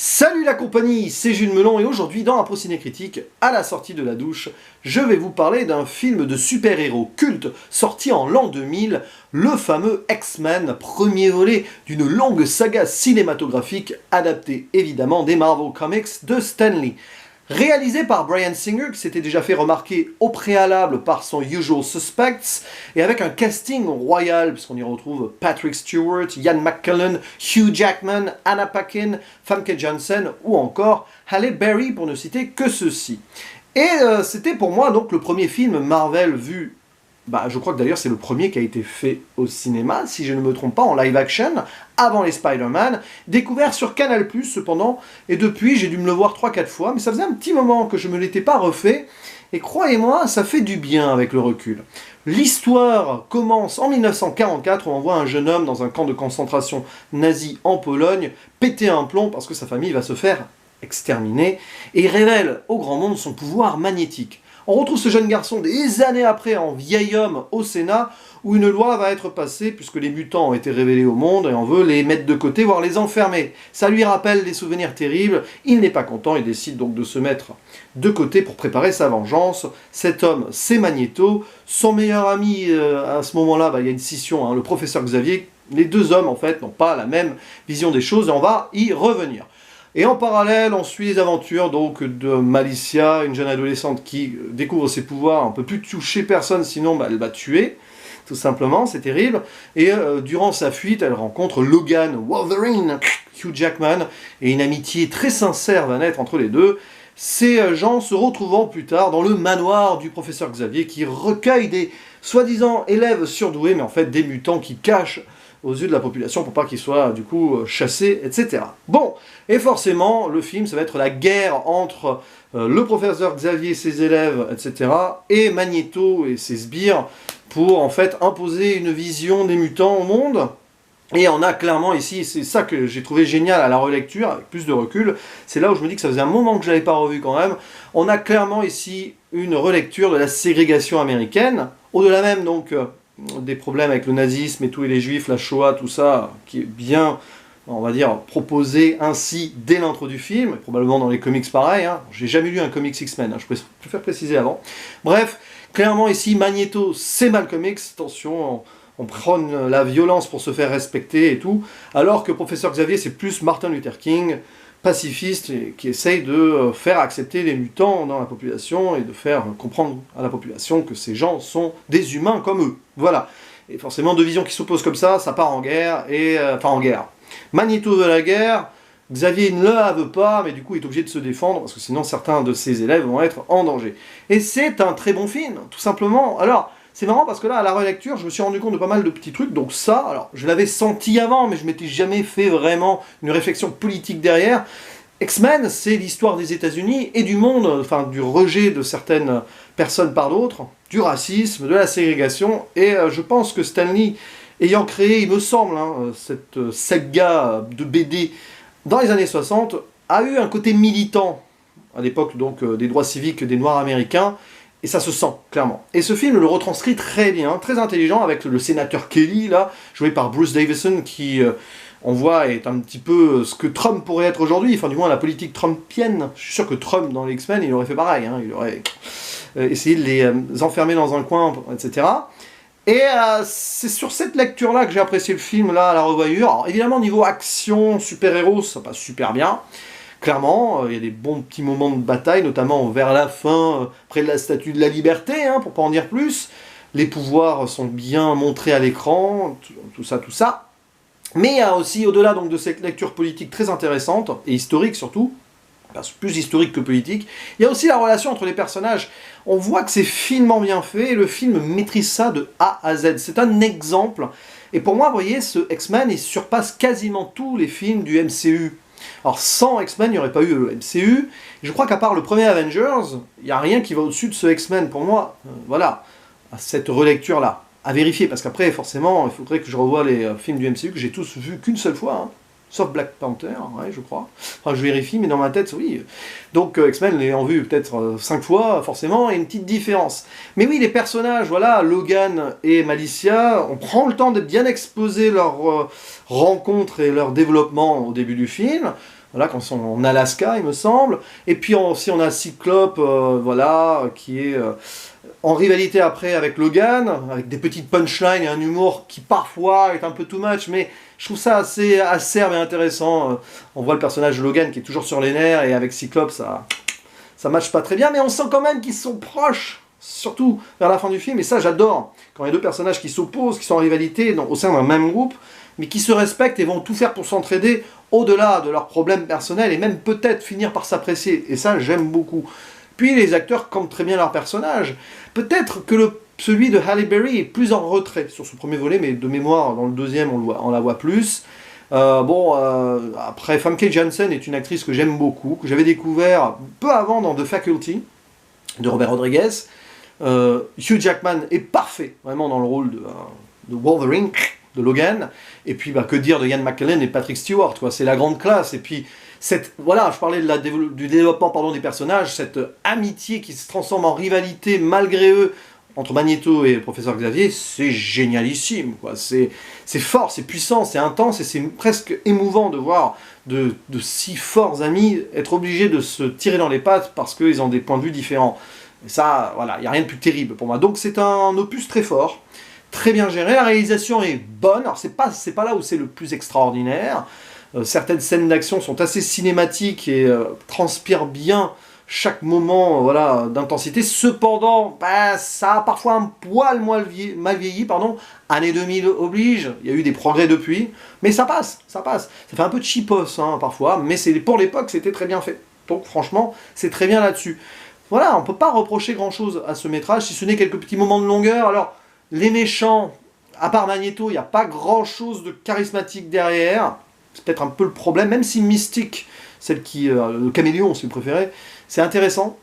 Salut la compagnie, c'est Jules Melon et aujourd'hui dans un Ciné Critique, à la sortie de la douche, je vais vous parler d'un film de super-héros culte sorti en l'an 2000, le fameux X-Men, premier volet d'une longue saga cinématographique adaptée évidemment des Marvel Comics de Stan Lee. Réalisé par Bryan Singer, qui s'était déjà fait remarquer au préalable par son Usual Suspects, et avec un casting royal, puisqu'on y retrouve Patrick Stewart, Ian McKellen, Hugh Jackman, Anna Paquin, Famke Janssen, ou encore Halle Berry, pour ne citer que ceux-ci. Et c'était pour moi donc le premier film Marvel vu, je crois que d'ailleurs c'est le premier qui a été fait au cinéma, si je ne me trompe pas, en live action, avant les Spider-Man, découvert sur Canal+, cependant, et depuis j'ai dû me le voir 3-4 fois, mais ça faisait un petit moment que je ne me l'étais pas refait, et croyez-moi, ça fait du bien avec le recul. L'histoire commence en 1944, où on voit un jeune homme dans un camp de concentration nazi en Pologne, péter un plomb parce que sa famille va se faire exterminer, et il révèle au grand monde son pouvoir magnétique. On retrouve ce jeune garçon des années après en vieil homme au Sénat, où une loi va être passée puisque les mutants ont été révélés au monde et on veut les mettre de côté, voire les enfermer. Ça lui rappelle des souvenirs terribles, il n'est pas content, il décide donc de se mettre de côté pour préparer sa vengeance. Cet homme, c'est Magneto, son meilleur ami à ce moment-là, il y a une scission, le professeur Xavier. Les deux hommes en fait n'ont pas la même vision des choses et on va y revenir. Et en parallèle, on suit les aventures donc de Malicia, une jeune adolescente qui découvre ses pouvoirs, on ne peut plus toucher personne sinon elle va tuer, tout simplement, c'est terrible. Et durant sa fuite, elle rencontre Logan, Wolverine, Hugh Jackman, et une amitié très sincère va naître entre les deux. Ces gens se retrouvant plus tard dans le manoir du professeur Xavier qui recueille des soi-disant élèves surdoués, mais en fait des mutants qui cachent aux yeux de la population pour pas qu'ils soient du coup chassés, etc. Bon, et forcément, le film, ça va être la guerre entre le professeur Xavier et ses élèves, etc., et Magneto et ses sbires, pour en fait imposer une vision des mutants au monde. Et on a clairement ici, c'est ça que j'ai trouvé génial à la relecture, avec plus de recul, c'est là où je me dis que ça faisait un moment que je ne l'avais pas revu quand même, on a clairement ici une relecture de la ségrégation américaine, au-delà même donc des problèmes avec le nazisme et tout, et les juifs, la Shoah, tout ça, qui est bien, on va dire, proposé ainsi dès l'intro du film, et probablement dans les comics pareil, j'ai jamais lu un comics X-Men, je préfère préciser avant. Bref, clairement ici, Magneto, c'est Malcolm X, attention, on prône la violence pour se faire respecter et tout, alors que Professeur Xavier, c'est plus Martin Luther King, pacifiste, et qui essaye de faire accepter les mutants dans la population et de faire comprendre à la population que ces gens sont des humains comme eux. Voilà. Et forcément, deux visions qui s'opposent comme ça part en guerre, enfin en guerre. Magneto veut la guerre, Xavier ne la veut pas, mais du coup il est obligé de se défendre, parce que sinon certains de ses élèves vont être en danger. Et c'est un très bon film, tout simplement. Alors, c'est marrant parce que là, à la relecture, je me suis rendu compte de pas mal de petits trucs, donc ça, alors, je l'avais senti avant, mais je m'étais jamais fait vraiment une réflexion politique derrière. X-Men, c'est l'histoire des États-Unis et du monde, enfin, du rejet de certaines personnes par d'autres, du racisme, de la ségrégation, et je pense que Stan Lee, ayant créé, il me semble, cette saga de BD dans les années 60, a eu un côté militant, à l'époque donc des droits civiques des Noirs américains, et ça se sent, clairement. Et ce film le retranscrit très bien, très intelligent, avec le sénateur Kelly, là, joué par Bruce Davison, qui, on voit, est un petit peu ce que Trump pourrait être aujourd'hui, enfin du moins la politique trumpienne. Je suis sûr que Trump, dans les X-Men, il aurait fait pareil, il aurait essayé de les enfermer dans un coin, etc. Et c'est sur cette lecture-là que j'ai apprécié le film, là, à la revoyure. Alors évidemment, niveau action, super-héros, ça passe super bien. Clairement, il y a des bons petits moments de bataille, notamment vers la fin, près de la Statue de la Liberté, pour pas en dire plus. Les pouvoirs sont bien montrés à l'écran, tout ça. Mais il y a aussi, au-delà donc de cette lecture politique très intéressante, et historique surtout, plus historique que politique, il y a aussi la relation entre les personnages. On voit que c'est finement bien fait, et le film maîtrise ça de A à Z. C'est un exemple, et pour moi, vous voyez, ce X-Men, il surpasse quasiment tous les films du MCU. Alors sans X-Men, il n'y aurait pas eu le MCU. Je crois qu'à part le premier Avengers, il n'y a rien qui va au-dessus de ce X-Men pour moi. Voilà, à cette relecture-là. À vérifier, parce qu'après, forcément, il faudrait que je revoie les films du MCU que j'ai tous vus qu'une seule fois. sauf Black Panther, ouais, je crois. Enfin, je vérifie, mais dans ma tête, oui. Donc, X-Men, l'ayant vu peut-être 5 fois, forcément, il y a une petite différence. Mais oui, les personnages, voilà, Logan et Malicia, on prend le temps de bien exposer leur rencontre et leur développement au début du film. Voilà, quand ils sont en Alaska, il me semble. Et puis aussi, on a Cyclope, voilà, qui est en rivalité après avec Logan, avec des petites punchlines et un humour qui parfois est un peu too much, mais je trouve ça assez acerbe et intéressant. On voit le personnage de Logan qui est toujours sur les nerfs, et avec Cyclope, ça matche pas très bien, mais on sent quand même qu'ils sont proches, surtout vers la fin du film, et ça j'adore, quand il y a deux personnages qui s'opposent, qui sont en rivalité au sein d'un même groupe, mais qui se respectent et vont tout faire pour s'entraider au-delà de leurs problèmes personnels, et même peut-être finir par s'apprécier, et ça j'aime beaucoup. Puis les acteurs campent très bien leurs personnages. Peut-être que celui de Halle Berry est plus en retrait sur ce premier volet, mais de mémoire, dans le deuxième, on la voit plus. Après, Famke Janssen est une actrice que j'aime beaucoup, que j'avais découvert peu avant dans The Faculty, de Robert Rodriguez. Hugh Jackman est parfait, vraiment, dans le rôle de Wolverine, de Logan. Et puis, que dire de Ian McKellen et Patrick Stewart, quoi. C'est la grande classe. Et puis, voilà, je parlais du développement des personnages, cette amitié qui se transforme en rivalité malgré eux entre Magneto et le professeur Xavier, c'est génialissime, quoi. C'est fort, c'est puissant, c'est intense, et c'est presque émouvant de voir de si forts amis être obligés de se tirer dans les pattes parce qu'ils ont des points de vue différents. Et ça, voilà, il n'y a rien de plus terrible pour moi. Donc c'est un opus très fort, très bien géré, la réalisation est bonne, alors c'est pas là où c'est le plus extraordinaire. Certaines scènes d'action sont assez cinématiques et transpirent bien chaque moment voilà, d'intensité. Cependant, ça a parfois un poil mal vieilli, pardon. Année 2000 oblige, il y a eu des progrès depuis, mais ça passe, ça passe. Ça fait un peu cheapos hein, parfois, mais pour l'époque, c'était très bien fait. Donc franchement, c'est très bien là-dessus. Voilà, on ne peut pas reprocher grand-chose à ce métrage, si ce n'est quelques petits moments de longueur. Alors, les méchants, à part Magneto, il n'y a pas grand-chose de charismatique derrière. C'est peut-être un peu le problème, même si Mystique, celle qui, le caméléon si vous préférez, c'est intéressant.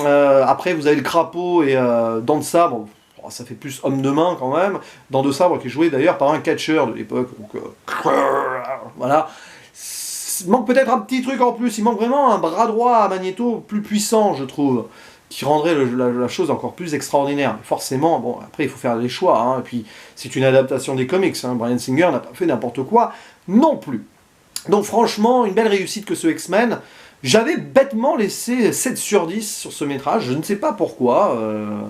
Après, vous avez le crapaud et Dents de Sabre, ça fait plus homme de main quand même. Dents de Sabre qui est joué d'ailleurs par un catcheur de l'époque. Donc, voilà. Il manque peut-être un petit truc en plus, il manque vraiment un bras droit à Magneto plus puissant, je trouve, qui rendrait la chose encore plus extraordinaire. Forcément, bon, après il faut faire les choix, hein, et puis c'est une adaptation des comics, hein, Bryan Singer n'a pas fait n'importe quoi non plus. Donc franchement, une belle réussite que ce X-Men. J'avais bêtement laissé 7 sur 10 sur ce métrage, je ne sais pas pourquoi,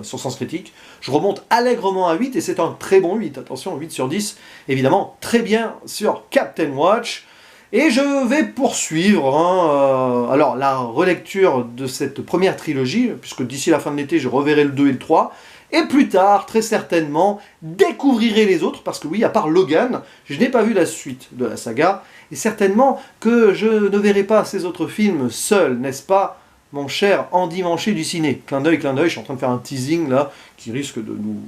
sur Sens Critique. Je remonte allègrement à 8, et c'est un très bon 8, attention, 8 sur 10, évidemment, très bien sur Captain Watch. Et je vais poursuivre alors la relecture de cette première trilogie, puisque d'ici la fin de l'été, je reverrai le 2 et le 3, et plus tard, très certainement, découvrirai les autres, parce que oui, à part Logan, je n'ai pas vu la suite de la saga, et certainement que je ne verrai pas ces autres films seul, n'est-ce pas, mon cher Andy Manchet du ciné. Clin d'œil, je suis en train de faire un teasing là, qui risque de nous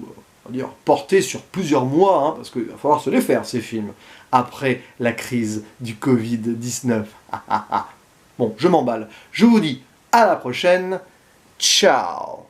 porter sur plusieurs mois, hein, parce qu'il va falloir se les faire, ces films, après la crise du Covid-19. Bon, je m'emballe. Je vous dis à la prochaine. Ciao.